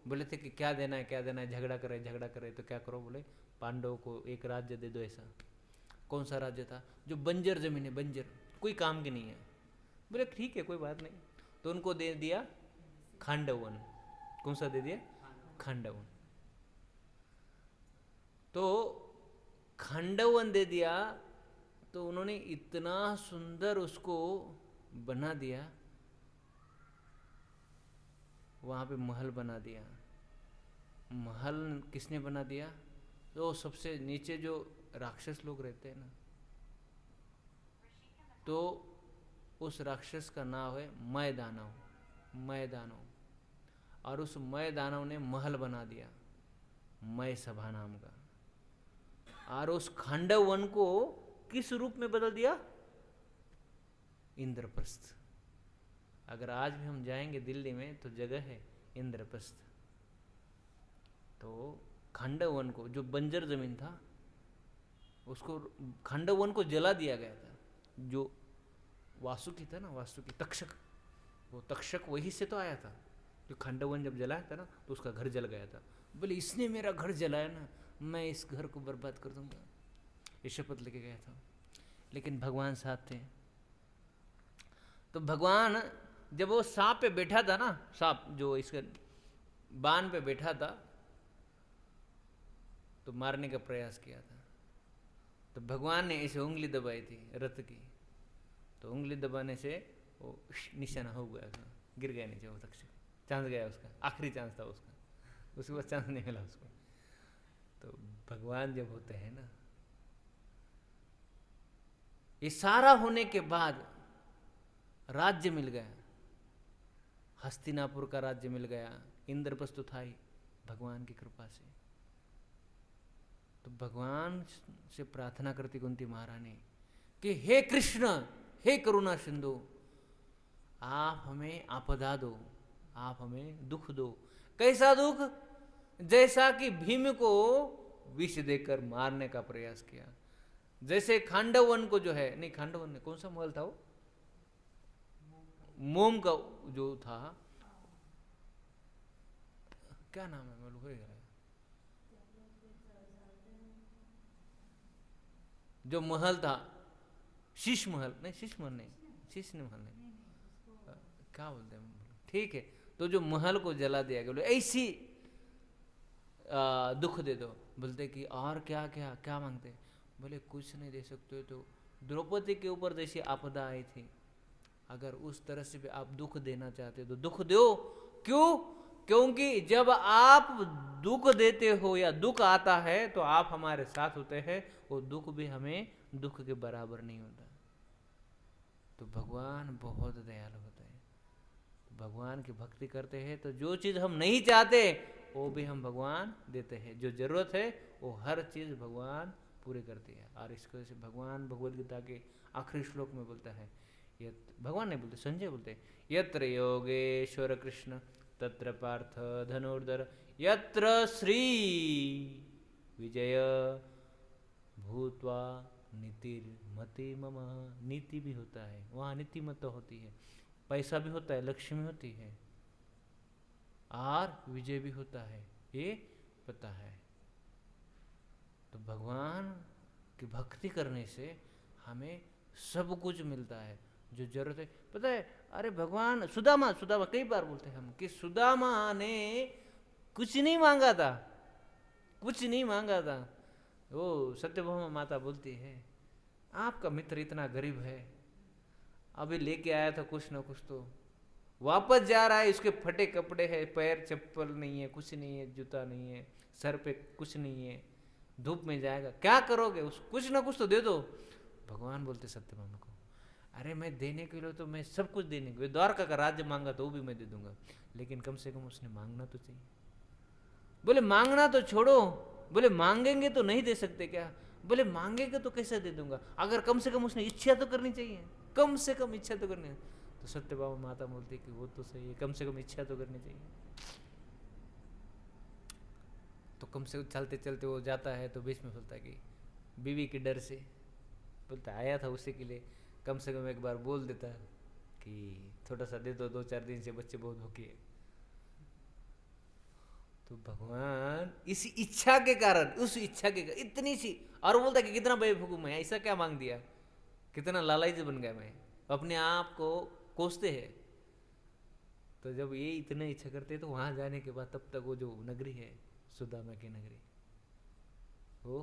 बोले थे कि क्या देना है क्या देना है, झगड़ा करे तो क्या करो, बोले पांडवों को एक राज्य दे दो ऐसा। कौन सा राज्य था? जो बंजर जमीन है, बंजर, कोई काम की नहीं है। बोले ठीक है कोई बात नहीं। तो उनको दे दिया खांडवन। कौन सा दे दिया? खांडवन। तो खांडवन दे दिया तो उन्होंने इतना सुंदर उसको बना दिया, वहां पे महल बना दिया। महल किसने बना दिया? तो सबसे नीचे जो राक्षस लोग रहते हैं ना, तो उस राक्षस का नाम है मय दानव। और उस मय दानव ने महल बना दिया मय सभा नाम का। और उस खांडव वन को किस रूप में बदल दिया? इंद्रप्रस्थ। अगर आज भी हम जाएंगे दिल्ली में तो जगह है इंद्रप्रस्थ। तो खांडव वन को, जो बंजर जमीन था, उसको खांडव वन को जला दिया गया था। जो वासुकी था ना, वासुकी तक्षक, वो तक्षक वही से तो आया था। जो खांडव वन जब जलाया था ना तो उसका घर जल गया था। बोले इसने मेरा घर जलाया ना, मैं इस घर को बर्बाद कर दूंगा, ये शपथ लेके गया था। लेकिन भगवान साथ थे। तो भगवान जब वो सांप पे बैठा था ना, सांप जो इसके बाण पे बैठा था, तो मारने का प्रयास किया था। तो भगवान ने ऐसे उंगली दबाई थी रथ की, तो उंगली दबाने से वो निशाना हो गया था, गिर गया नीचे वो तक्षक, चांस गया उसका, आखिरी चांस था उसका, उसके बाद चांस नहीं मिला उसको। तो भगवान जब होते हैं ना, ये सारा होने के बाद राज्य मिल गया, हस्तिनापुर का राज्य मिल गया, इंद्रप्रस्थ था ही भगवान की कृपा से। तो भगवान से प्रार्थना करती कुंती महारानी कि हे कृष्ण, हे करुणा सिंधु, आप हमें आपदा दो, आप हमें दुख दो। कैसा दुख? जैसा कि भीम को विष देकर मारने का प्रयास किया, जैसे खांडवन को जो है, नहीं खांडवन ने कौन सा महल था वो, मोम का जो था, क्या नाम है, मैं भूल गया, जो महल था, शीश महल, नहीं शीश महल नहीं, शीश महल नहीं, क्या बोलते हैं, ठीक है। तो जो महल को जला दिया गया, बोले ऐसी दुख दे दो। बोलते कि और क्या क्या क्या मांगते? बोले कुछ नहीं दे सकते, तो द्रौपदी के ऊपर जैसी आपदा आई थी, अगर उस तरह से भी आप दुख देना चाहते तो दुख दो। क्यों? क्योंकि जब आप दुख देते हो या दुख आता है तो आप हमारे साथ होते हैं, वो दुख भी हमें दुख के बराबर नहीं होता। तो भगवान बहुत दयालु होते हैं, भगवान की भक्ति करते हैं तो जो चीज़ हम नहीं चाहते वो भी हम भगवान देते हैं, जो जरूरत है वो हर चीज़ भगवान पूरी करती है। और इसको वजह से भगवान भगवद गीता के आखिरी श्लोक में बोलता है, भगवान नहीं बोलते, संजय बोलते, यत्र योगेश्वर कृष्ण तत्र पार्थ धनुर्धर यत्र श्री विजय भूत्वा नीतिर्मति मम। नीति भी होता है वहाँ, नीतिमत होती है, पैसा भी होता है, लक्ष्मी होती है, और विजय भी होता है, ये पता है। तो भगवान की भक्ति करने से हमें सब कुछ मिलता है जो जरूरत है। पता है, अरे भगवान सुदामा कई बार बोलते हैं हम कि सुदामा ने कुछ नहीं मांगा था, कुछ नहीं मांगा था। वो सत्यभामा माता बोलती है, आपका मित्र इतना गरीब है, अभी लेके आया था कुछ ना कुछ, तो वापस जा रहा है, इसके फटे कपड़े हैं, पैर चप्पल नहीं है, कुछ नहीं है, जूता नहीं है, सर पे कुछ नहीं है, धूप में जाएगा, क्या करोगे? उस कुछ ना कुछ तो दे दो। भगवान बोलते सत्यभामा को, अरे मैं देने के लिए तो मैं सब कुछ देने के लिए, द्वारका का राज्य मांगा तो वो भी मैं दे दूंगा, लेकिन कम से कम उसने मांगना तो चाहिए। बोले मांगना तो छोड़ो, बोले मांगेंगे तो नहीं दे सकते क्या? बोले मांगेंगे तो कैसे दे दूंगा, अगर कम से कम उसने इच्छा तो करनी चाहिए, कम से कम इच्छा तो करनी है। तो सत्यभामा माता बोलती कि वो तो सही है, कम से कम इच्छा तो करनी चाहिए। तो कम से कम चलते चलते वो जाता है तो बीच में बोलता है कि बीवी के डर से, बोलता आया था उसी के लिए, कम से कम एक बार बोल देता कि थोड़ा सा दे दो, 2-4 दिन से बच्चे बहुत भूखे हैं। तो भगवान इसी इच्छा के कारण, उस इच्छा के कारण इतनी सी, और बोलता कि कितना बेवकूफ मैं, ऐसा क्या मांग दिया, कितना लालची बन गया मैं, अपने आप को कोसते हैं। तो जब ये इतने इच्छा करते हैं तो वहां जाने के बाद तब तक वो जो नगरी है सुदामा की नगरी, वो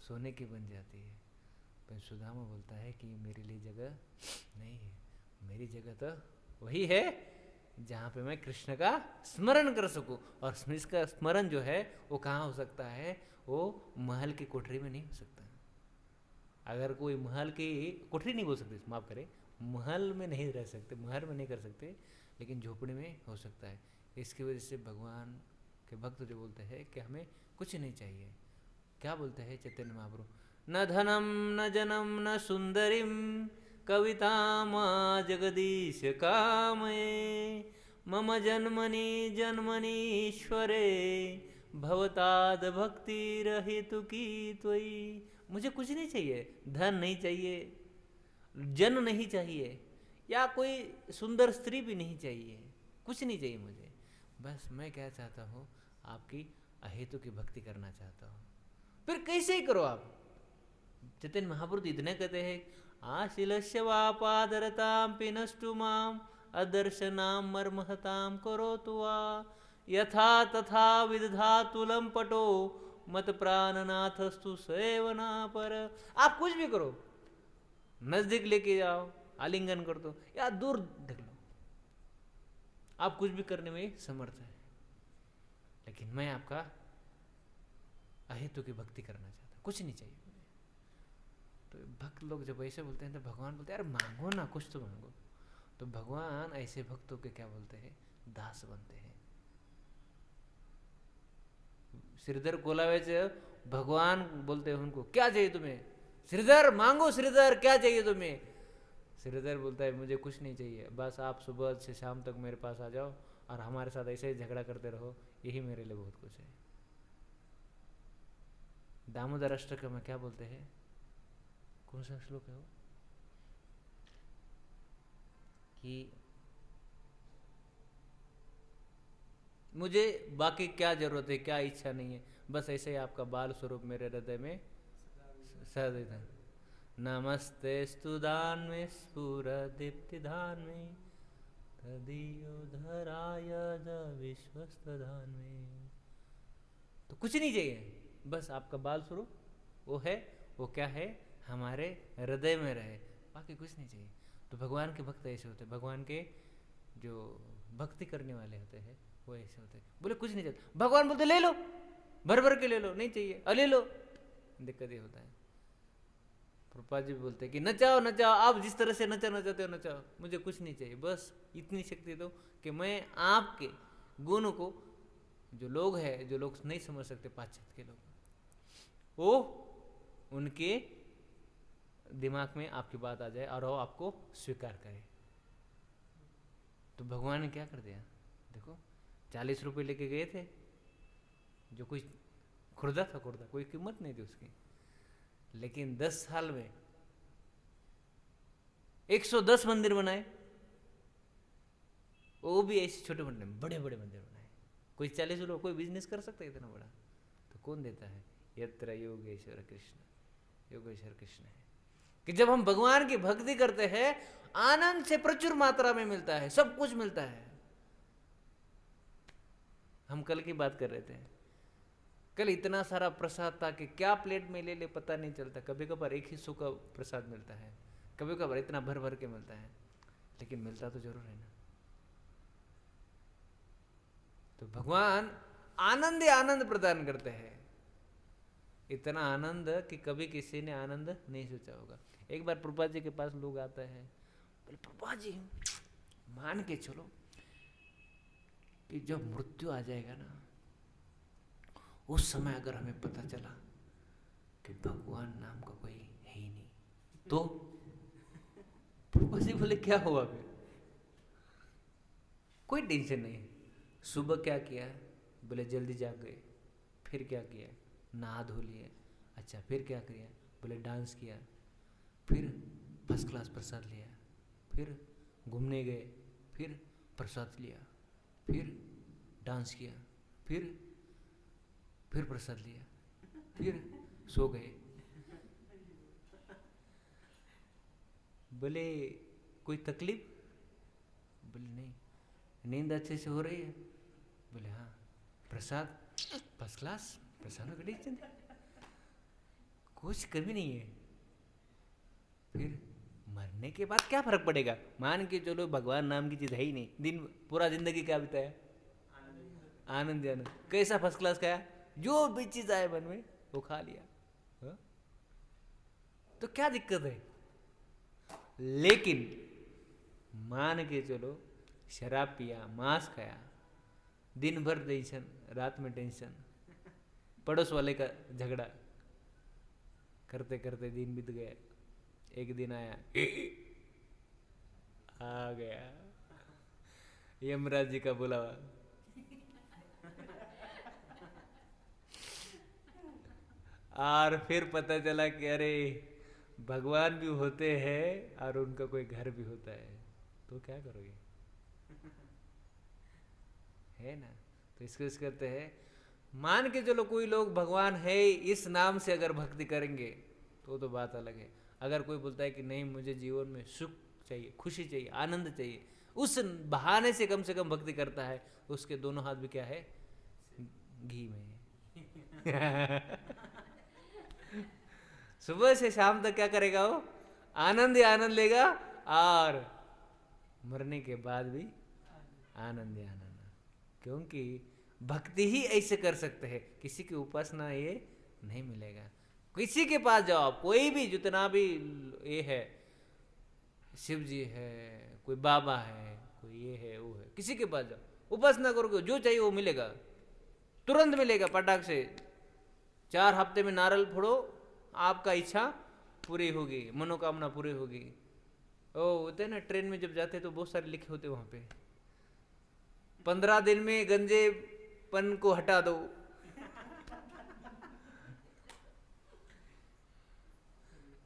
सोने की बन जाती है। पर सुदामा बोलता है कि मेरे लिए जगह नहीं है, मेरी जगह तो वही है जहाँ पे मैं कृष्ण का स्मरण कर सकूं। और इसका स्मरण जो है वो कहाँ हो सकता है? वो महल की कोठरी में नहीं हो सकता। अगर कोई महल की कोठरी नहीं बोल सकते, माफ करें, महल में नहीं रह सकते, महल में नहीं कर सकते, लेकिन झोपड़ी में हो सकता है। इसकी वजह से भगवान के भक्त जो बोलते हैं कि हमें कुछ नहीं चाहिए, क्या बोलते हैं चैतन्य महाप्रभु, न धनम न जनम न सुंदरीम कविता माँ जगदीश कामये मम जन्मनि जन्मनीश्वरे भवताद भक्ति रहितु की त्वयि। मुझे कुछ नहीं चाहिए, धन नहीं चाहिए, जन नहीं चाहिए, या कोई सुंदर स्त्री भी नहीं चाहिए, कुछ नहीं चाहिए मुझे। बस मैं क्या चाहता हूँ, आपकी अहेतु की भक्ति करना चाहता हूँ। फिर कैसे ही करो आप। चैतन्य महाप्रभु इतने कहते हैं, आशिलस्य वापादरताम पिनष्टु माम अदर्शनाम मर्महताम करोतु वा यथा तथा विदधातुलम पटो मत प्राणनाथस्तु सेवना पर। आप कुछ भी करो, नजदीक लेके जाओ, आलिंगन कर दो, या दूर ढक लो, आप कुछ भी करने में समर्थ हैं, लेकिन मैं आपका अहेतु की भक्ति करना चाहता हूं, कुछ नहीं चाहिए मुझे। तो भक्त लोग जब ऐसे बोलते हैं तो भगवान बोलते हैं, अरे मांगो ना, कुछ तो मांगो। तो भगवान ऐसे भक्तों के क्या बोलते हैं, दास बनते हैं। श्रीधर कोलावेच भगवान बोलते हैं उनको, क्या चाहिए तुम्हें? श्रीधर मांगो, श्रीधर क्या चाहिए तुम्हें? श्रीधर बोलता है, मुझे कुछ नहीं चाहिए, बस आप सुबह से शाम तक मेरे पास आ जाओ और हमारे साथ ऐसे ही झगड़ा करते रहो, यही मेरे लिए बहुत कुछ है। दामोदर अष्टक में क्या बोलते हैं, कौन सा श्लोक है वो, कि मुझे बाकी क्या जरूरत है, क्या इच्छा नहीं है, बस ऐसे ही आपका बाल स्वरूप मेरे हृदय में सदैव है। नमस्ते स्तुदान में स्फुरदीप्तिदान में तदीयोधराय विश्वस्तदान में। तो कुछ नहीं चाहिए, बस आपका बाल स्वरूप वो है, वो क्या है, हमारे हृदय में रहे, बाकी कुछ नहीं चाहिए। तो भगवान के भक्त ऐसे होते हैं, भगवान के जो भक्ति करने वाले होते हैं वो ऐसे होते हैं, बोले कुछ नहीं चाहिए, भगवान बोलते ले लो, भर भर के ले लो, नहीं चाहिए ले लो। दिक्कत ये होता है। प्रभुपाद जी बोलते हैं कि नचाओ नचाओ, आप जिस तरह से नचाना चाहते हो नचाओ, मुझे कुछ नहीं चाहिए, बस इतनी शक्ति दो कि मैं आपके गुण को, जो लोग हैं, जो लोग नहीं समझ सकते, पाश्चात्य के लोग, वो उनके दिमाग में आपकी बात आ जाए और वो आपको स्वीकार करे। तो भगवान ने क्या कर दिया, देखो 40 रुपये लेके गए थे, जो कोई खुर्दा था, खुर्दा कोई कीमत नहीं थी उसकी, लेकिन 10 साल में 110 मंदिर बनाए, वो भी ऐसे छोटे मंदिर, बड़े बड़े मंदिर बनाए। कोई 40 लोग कोई बिजनेस कर सकता है इतना बड़ा? तो कौन देता है? यत्र योगेश्वर कृष्ण, योगेश्वर कृष्ण है। कि जब हम भगवान की भक्ति करते हैं, आनंद से प्रचुर मात्रा में मिलता है, सब कुछ मिलता है। हम कल की बात कर रहे थे, कल इतना सारा प्रसाद था कि क्या प्लेट में ले ले पता नहीं चलता। कभी कभार एक हिस्सों का प्रसाद मिलता है, कभी कभार इतना भर भर के मिलता है, लेकिन मिलता तो जरूर है ना। तो भगवान आनंद ही आनंद प्रदान करते हैं, इतना आनंद कि कभी किसी ने आनंद नहीं सोचा होगा। एक बार प्रभुपाद जी के पास लोग आते हैं, बोले प्रभुपाद जी मान के चलो कि जब मृत्यु आ जाएगा ना, उस समय अगर हमें पता चला कि भगवान नाम का कोई है ही नहीं, तो प्रभुपाद जी बोले क्या हुआ? फिर कोई टेंशन नहीं। सुबह क्या किया? बोले जल्दी जाग गए। फिर क्या किया? नहा धो लिए। अच्छा फिर क्या किया? बोले डांस किया। फिर फर्स्ट क्लास प्रसाद लिया। फिर घूमने गए। फिर प्रसाद लिया। फिर डांस किया। फिर प्रसाद लिया। फिर सो गए। बोले कोई तकलीफ? बोले नहीं। नींद अच्छे से हो रही है? बोले हाँ। प्रसाद फर्स्ट क्लास, प्रसाद का टेंशन कुछ कभी नहीं है। फिर मरने के बाद क्या फर्क पड़ेगा? मान के चलो भगवान नाम की चीज है ही नहीं, दिन पूरा जिंदगी क्या बिताया? आनंद आनंद। कैसा फर्स्ट क्लास खाया? जो भी चीज आए मन में वो खा लिया। हा? तो क्या दिक्कत है? लेकिन मान के चलो शराब पिया, मांस खाया, दिन भर टेंशन, रात में टेंशन, पड़ोस वाले का झगड़ा करते करते दिन बीत गया। एक दिन आया, आ गया यमराज जी का बुलावा। और फिर पता चला कि अरे भगवान भी होते हैं और उनका कोई घर भी होता है, तो क्या करोगे? है ना। तो इसको कहते हैं, मान के चलो कोई लोग भगवान है इस नाम से अगर भक्ति करेंगे तो बात अलग है। अगर कोई बोलता है कि नहीं मुझे जीवन में सुख चाहिए, खुशी चाहिए, आनंद चाहिए, उस बहाने से कम भक्ति करता है, उसके दोनों हाथ भी क्या है? घी में। सुबह से शाम तक क्या करेगा वो? आनंद ही आनंद लेगा, और मरने के बाद भी आनंद ही आनंद। क्योंकि भक्ति ही ऐसे कर सकते हैं, किसी की उपासना ये नहीं मिलेगा। किसी के पास जाओ आप, कोई भी जितना भी ये है, शिव जी है, कोई बाबा है, कोई ये है वो है, किसी के पास जाओ उपासना करोगे जो चाहिए वो मिलेगा, तुरंत मिलेगा पटाख से। 4 हफ्ते में नारियल फोड़ो, आपका इच्छा पूरी होगी, मनोकामना पूरी होगी। ओ होते ना ट्रेन में जब जाते तो बहुत सारे लिखे होते वहां पे, 15 दिन में गंजेपन को हटा दो,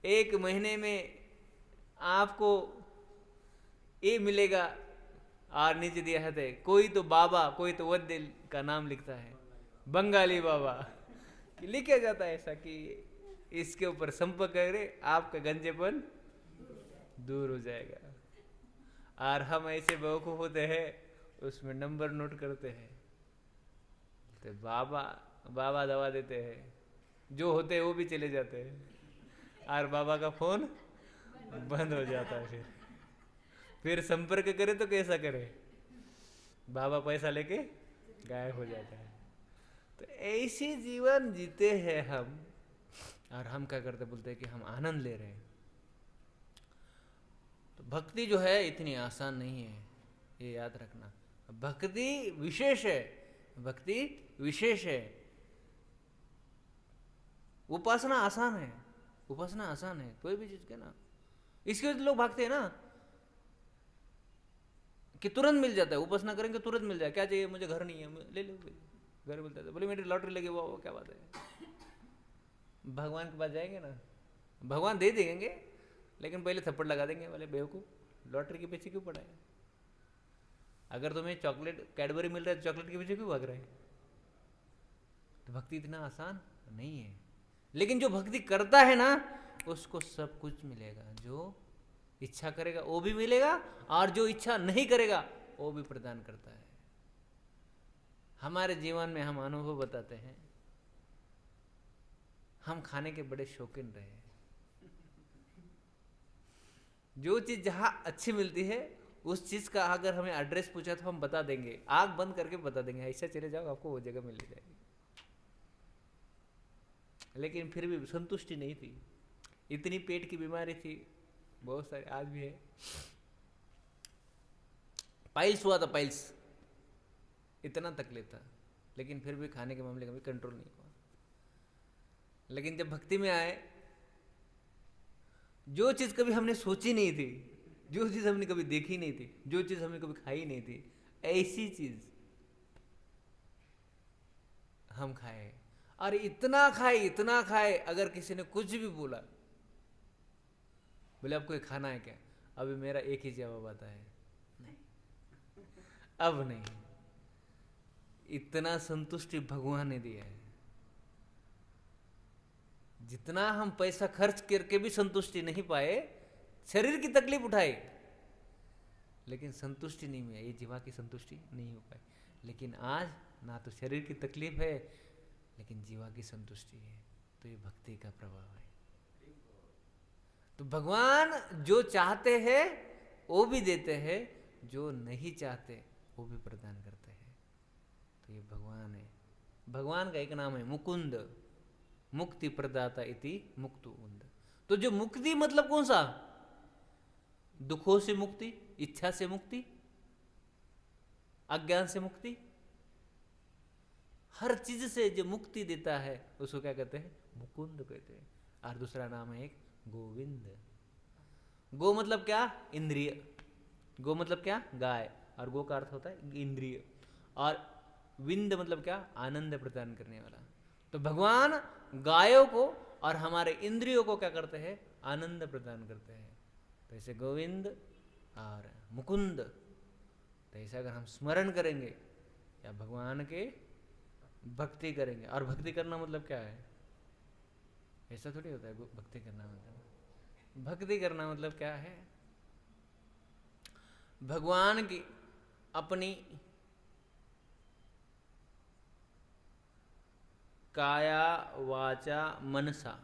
एक महीने में आपको ये मिलेगा। और नीचे दिया है कोई तो बाबा, कोई तो वद्य का नाम लिखता है, बंगाली बाबा कि लिखा जाता है ऐसा कि इसके ऊपर संपर्क करे आपका गंजेपन दूर हो जाएगा। और हम ऐसे बेवकूफ होते हैं उसमें नंबर नोट करते हैं, तो बाबा दवा देते हैं, जो होते हैं वो भी चले जाते हैं और बाबा का फोन बंद हो जाता है। फिर संपर्क करे तो कैसा करे, बाबा पैसा लेके गायब हो जाता है। तो ऐसी जीवन जीते हैं हम, और हम क्या करते, बोलते हैं कि हम आनंद ले रहे हैं। तो भक्ति जो है इतनी आसान नहीं है, ये याद रखना। भक्ति विशेष है, भक्ति विशेष है। उपासना आसान है, उपासना आसान है कोई भी चीज के ना। इसके वजह से लोग भागते हैं ना कि तुरंत मिल जाता है, उपासना करेंगे तुरंत मिल जाए, क्या चाहिए मुझे, घर नहीं है ले लो, घर मिलता है, बोले मेरी लॉटरी लगी, वो क्या बात है। भगवान के पास जाएंगे ना, भगवान दे देंगे, लेकिन पहले थप्पड़ लगा देंगे, बोले बेवकूफ लॉटरी के पीछे क्यों पड़ा है, अगर तुम्हें चॉकलेट कैडबरी मिल रहा है तो चॉकलेट के पीछे क्यों भाग रहे हैं। तो भक्ति इतना आसान नहीं है, लेकिन जो भक्ति करता है ना उसको सब कुछ मिलेगा, जो इच्छा करेगा वो भी मिलेगा, और जो इच्छा नहीं करेगा वो भी प्रदान करता है। हमारे जीवन में हम अनुभव बताते हैं, हम खाने के बड़े शौकीन रहे, जो चीज जहां अच्छी मिलती है उस चीज का अगर हमें एड्रेस पूछा तो हम बता देंगे, आंख बंद करके बता देंगे, ऐसा चले जाओ आपको वो जगह मिल जाएगी। लेकिन फिर भी संतुष्टि नहीं थी, इतनी पेट की बीमारी थी, बहुत सारे आज भी है। पाइल्स हुआ था, पाइल्स, इतना तकलीफ था, लेकिन फिर भी खाने के मामले में कंट्रोल नहीं हुआ। लेकिन जब भक्ति में आए, जो चीज कभी हमने सोची नहीं थी, जो चीज हमने कभी देखी नहीं थी, जो चीज हमने कभी खाई नहीं थी, ऐसी चीज हम खाए, और इतना खाए, अगर किसी ने कुछ भी बोला, बोले आपको ये खाना है क्या, अभी मेरा एक ही जवाब आता है, नहीं, अब नहीं। इतना संतुष्टि भगवान ने दिया है, जितना हम पैसा खर्च करके भी संतुष्टि नहीं पाए, शरीर की तकलीफ उठाए लेकिन संतुष्टि नहीं मिली, ये जीवा की संतुष्टि नहीं हो पाई। लेकिन आज ना तो शरीर की तकलीफ है, लेकिन जीवा की संतुष्टि है। तो ये भक्ति का प्रभाव है। तो भगवान जो चाहते हैं वो भी देते हैं, जो नहीं चाहते वो भी प्रदान करते हैं। तो ये भगवान है। भगवान का एक नाम है मुकुंद, मुक्ति प्रदाता इति मुक्तुंद। तो जो मुक्ति मतलब कौन सा, दुखों से मुक्ति, इच्छा से मुक्ति, अज्ञान से मुक्ति, हर चीज से जो मुक्ति देता है उसको क्या कहते हैं, मुकुंद कहते हैं। और दूसरा नाम है एक गोविंद। गो मतलब क्या, इंद्रिय, गो मतलब क्या, गाय, और गो का अर्थ होता है इंद्रिय, और विंद मतलब क्या, आनंद प्रदान करने वाला। तो भगवान गायों को और हमारे इंद्रियों को क्या करते हैं, आनंद प्रदान करते हैं। तो ऐसे गोविंद और मुकुंद, तो ऐसा अगर हम स्मरण करेंगे या भगवान के भक्ति करेंगे। और भक्ति करना मतलब क्या है, ऐसा थोड़ी होता है भक्ति करना मतलब। भक्ति करना मतलब क्या है, भगवान की अपनी काया वाचा मनसा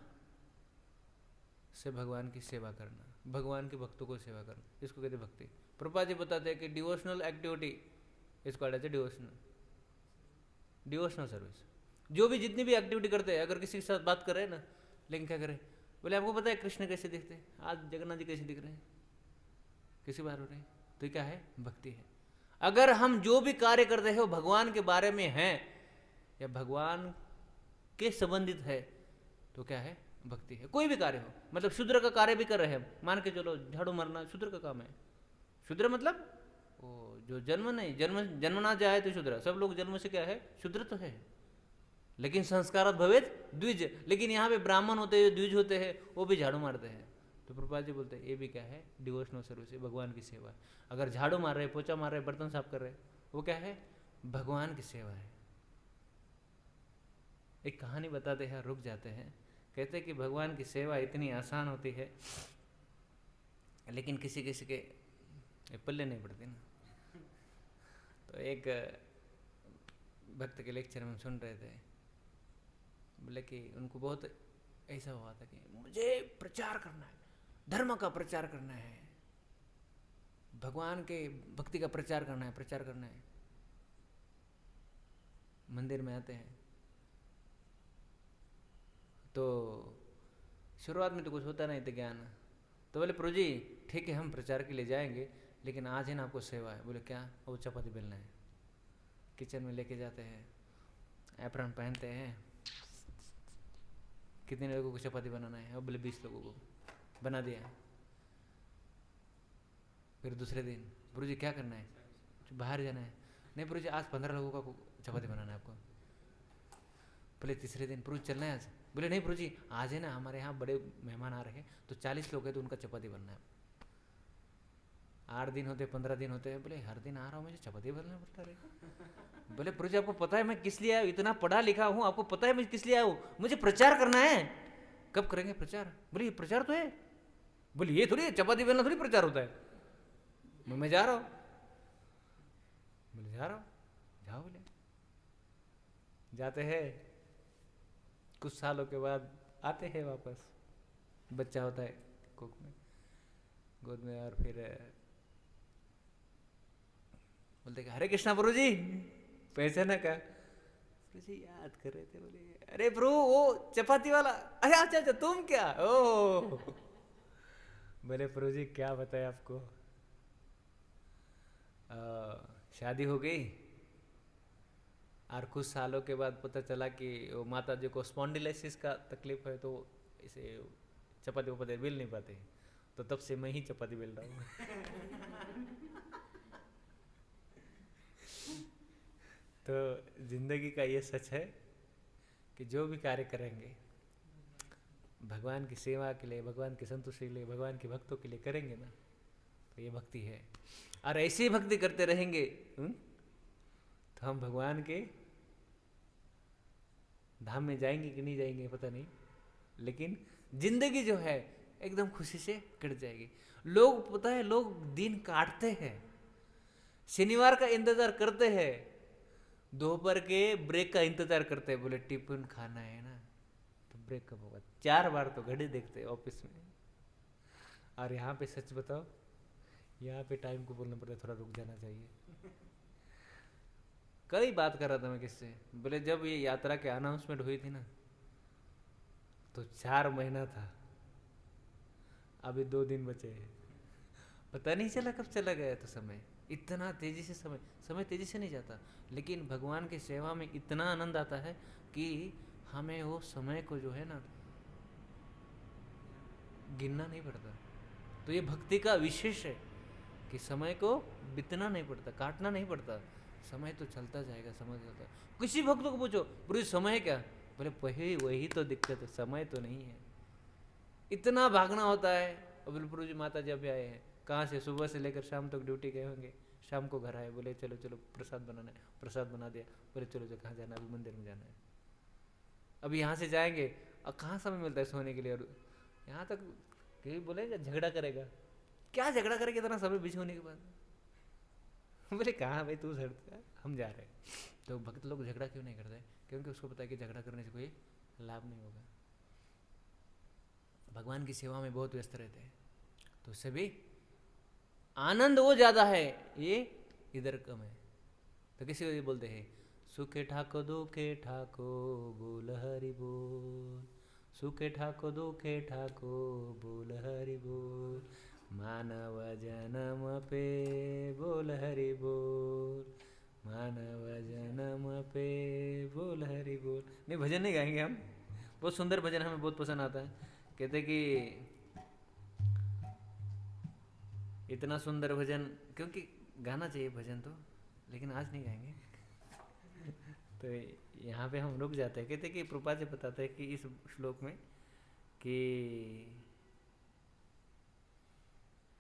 से भगवान की सेवा करना, भगवान के भक्तों को सेवा करना, इसको कहते भक्ति। प्रभुपाद जी बताते हैं कि डिवोशनल एक्टिविटी इसको कहते हैं डिवोशनल सर्विस। जो भी जितनी भी एक्टिविटी करते हैं, अगर किसी के साथ बात कर रहे हैं ना, लेकिन क्या करें, बोले आपको पता है कृष्ण कैसे दिखते हैं, आज जगन्नाथ जी कैसे दिख रहे हैं, किसी बार हो रहे हैं, तो ये क्या है, भक्ति है। अगर हम जो भी कार्य करते हैं वो भगवान के बारे में है या भगवान के संबंधित है, तो क्या है, भक्ति है। कोई भी कार्य हो, मतलब शूद्र का कार्य भी कर रहे हैं, मान के चलो झाड़ू मारना शूद्र का काम है। शूद्र मतलब वो जो जन्म नहीं, जन्मना जाए तो शूद्र, सब लोग जन्म से क्या है, शूद्र तो है, लेकिन संस्कारात भवेत द्विज। लेकिन यहाँ पे ब्राह्मण होते हैं, द्विज होते हैं, वो भी झाड़ू मारते हैं। तो प्रभुपाद जी बोलते हैं ये भी क्या है, डिवोशनल सर्विस है, भगवान की सेवा है। अगर झाड़ू मार रहे, पोछा मार रहे, बर्तन साफ कर रहे, वो क्या है, भगवान की सेवा है। एक कहानी बताते हैं, रुक जाते हैं। कहते हैं कि भगवान की सेवा इतनी आसान होती है, लेकिन किसी किसी के पल्ले नहीं पड़ती ना। तो एक भक्त के लेक्चर में सुन रहे थे, बोले कि उनको बहुत ऐसा हुआ था कि मुझे प्रचार करना है, धर्म का प्रचार करना है, भगवान के भक्ति का प्रचार करना है। मंदिर में आते हैं तो शुरुआत में तो कुछ होता नहीं था ज्ञान। तो बोले प्रभु जी ठीक है, हम प्रचार के लिए जाएंगे, लेकिन आज है ना आपको सेवा है। बोले क्या, वो चपाती बेलना है। किचन में लेके जाते हैं, एप्रन पहनते हैं, कितने लोगों को चपाती बनाना है, और बोले 20 लोगों को बना दिया। फिर दूसरे दिन प्रभु जी क्या करना है, बाहर जाना है। नहीं प्रभु जी आज 15 लोगों का चपाती बनाना है आपको। बोले तीसरे दिन प्रभु चलना है आज। बोले नहीं प्रभु जी आज है ना हमारे यहाँ बड़े मेहमान आ रहे हैं, तो 40 लोग हैं, तो उनका चपाती बनना है। 8 दिन होते, 15 दिन होते हैं, बोले हर दिन आ रहा हूँ, मुझे चपाती बनना पड़ता है। बोले प्रभु जी आपको पता है मैं किस लिए आया हूँ, इतना पढ़ा लिखा हूँ, आपको पता है मैं किस लिए आया हूँ, मुझे प्रचार करना है। कब करेंगे प्रचार? बोले ये प्रचार तो है। बोले ये थोड़ी चपाती बेलना थोड़ी प्रचार होता है। मैं जा रहा हूँ। बोले जा रहा हूँ, जाओ। बोले जाते हैं, कुछ सालों के बाद आते हैं वापस, बच्चा होता है कुक में, गोद में, और फिर बोलते हरे कृष्णा प्रभु जी, पहचाना का? प्रभु जी याद कर रहे थे। बोले अरे प्रभु वो चपाती वाला, अरे अच्छा अच्छा तुम क्या, ओ। बोले प्रभु जी क्या बताए आपको, शादी हो गई और कुछ सालों के बाद पता चला कि वो माता जी को स्पॉन्डिलाइसिस का तकलीफ है, तो इसे चपाती वपाती बेल नहीं पाते, तो तब से मैं ही चपाती बेल रहा हूँ। तो जिंदगी का ये सच है कि जो भी कार्य करेंगे भगवान की सेवा के लिए, भगवान की संतुष्टि के लिए, भगवान के भक्तों के लिए करेंगे ना, तो ये भक्ति है। और ऐसी भक्ति करते रहेंगे तो हम भगवान के धाम में जाएंगे कि नहीं जाएंगे पता नहीं, लेकिन जिंदगी जो है एकदम खुशी से कट जाएगी। लोग पता है, लोग दिन काटते हैं, शनिवार का इंतजार करते हैं, दोपहर के ब्रेक का इंतजार करते हैं। बोले टिफिन खाना है ना, तो ब्रेक कब होगा? 4 बार तो घड़ी देखते हैं ऑफिस में। और यहाँ पे सच बताओ, यहाँ पे टाइम को बोलना पड़ता है, थोड़ा रुक जाना चाहिए। कल ही बात कर रहा था मैं किससे, बोले जब ये यात्रा के अनाउंसमेंट हुई थी ना, तो 4 महीना था, अभी 2 दिन बचे हैं, पता नहीं चला कब चला गया। तो समय इतना तेजी से, समय तेजी से नहीं जाता, लेकिन भगवान की सेवा में इतना आनंद आता है कि हमें वो समय को जो है ना गिनना नहीं पड़ता। तो ये भक्ति का विशेष है कि समय को बीतना नहीं पड़ता, काटना नहीं पड़ता, समय तो चलता जाएगा, समय चलता। किसी भक्त को पूछो पूरी समय है क्या, बोले वही तो दिक्कत है, समय तो नहीं है, इतना भागना होता है। और बोले प्रभु जी माता जी अभी आए हैं, कहाँ से? सुबह से लेकर शाम तक ड्यूटी गए होंगे, शाम को घर आए, बोले चलो चलो प्रसाद बनाना है, प्रसाद बना दिया। बोले चलो चलो कहाँ जाना है? अभी मंदिर में जाना है, अभी यहाँ से जाएंगे, और कहाँ समय मिलता है सोने के लिए? और यहाँ तक कहीं बोलेगा झगड़ा करेगा, क्या झगड़ा करेगा इतना समय बीच होने के बाद? बोले कहाँ भाई तू झगड़ता, हम जा रहे हैं। तो भक्त लोग झगड़ा क्यों नहीं करते? क्योंकि उसको पता है कि झगड़ा करने से कोई लाभ नहीं होगा। भगवान की सेवा में बहुत व्यस्त रहते हैं, तो उससे भी आनंद वो ज्यादा है, ये इधर कम है। तो किसी को ये बोलते हैं सुखे ठाको दुखे ठाको बोल हरि बोल, सुखे ठाको दुखे ठाको बोल हरि बोल, मानव जन्म पे बोल हरि बोल, मानव जन्म पे बोल हरि बोल। नहीं भजन नहीं गाएंगे हम, बहुत सुंदर भजन हमें बहुत पसंद आता है। कहते कि इतना सुंदर भजन, क्योंकि गाना चाहिए भजन तो, लेकिन आज नहीं गाएंगे। तो यहाँ पे हम रुक जाते हैं। कहते कि प्रभुपाद जी बताते हैं कि इस श्लोक में कि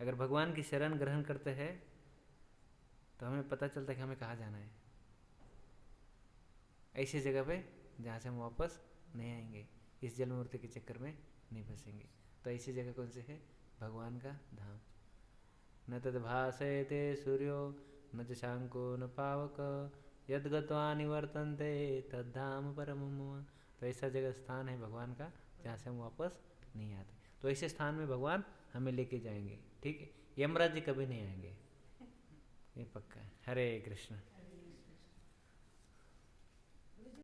अगर भगवान की शरण ग्रहण करते हैं तो हमें पता चलता है कि हमें कहाँ जाना है, ऐसी जगह पे जहाँ से हम वापस नहीं आएंगे, इस जन्म मृत्यु के चक्कर में नहीं फंसेंगे। तो ऐसी जगह कौन सी है? भगवान का धाम। न तद भासयते सूर्यो न च शांको न पावक यद गत्वा निवर्तन्ते तद्धाम परमं मम। तो ऐसा जगह स्थान है भगवान का जहाँ से हम वापस नहीं आते। तो ऐसे स्थान में भगवान हमें लेके जाएंगे, ठीक है। यमराज जी कभी नहीं आएंगे, ये पक्का है। हरे कृष्ण।